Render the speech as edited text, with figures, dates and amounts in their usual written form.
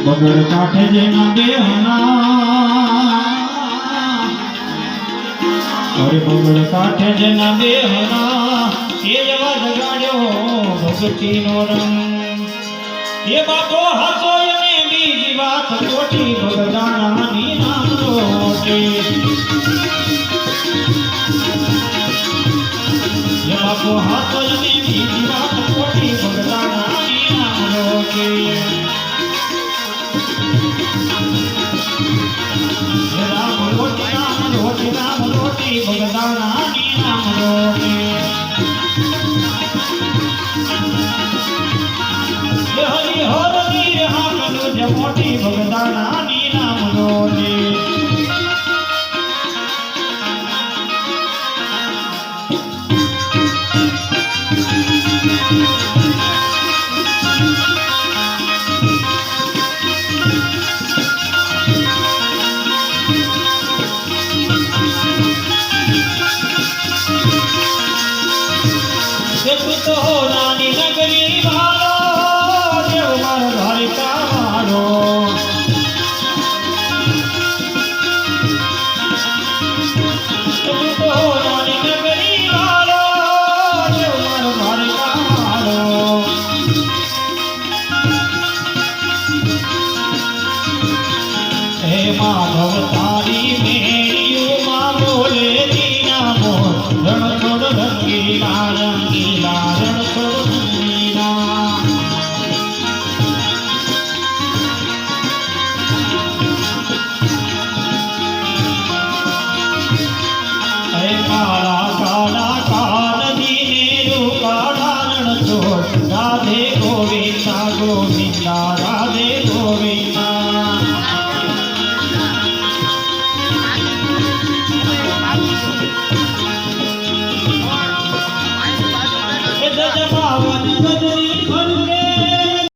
બગડ કાઠે જેના બેહના બગડ કાઠે જેના બેહના એ જવા જગાડ્યો ભગતીનો રંગ એ બાપો હાસો અને બીજી વાત ખોટી બગડાણાની નામ રોટી એ બાપો હાસો અને બીજી વાત ખોટી બગડાણાની નામ રોટી રામ રોટી બગદાણાની નામ રોટી હરી હરની હાકલું જ મોટી બગદાણાની નામ રોટી તો નાની નગરી વાળો દેવ મારો દ્વારિકા વાળો તો નાની નગરી વાળો દેવ મારો દ્વારિકા વાળો હે માધવ તારી મેળ્યું માં બોલે દીના મોર રણ છોડ રંગીલા રંગીલા રણ છોડ રંગીલા હે કાળા કાળા કાલ દીને રૂપાળા રણ છોડ રાધે ગોવિંદા ગોવિંદા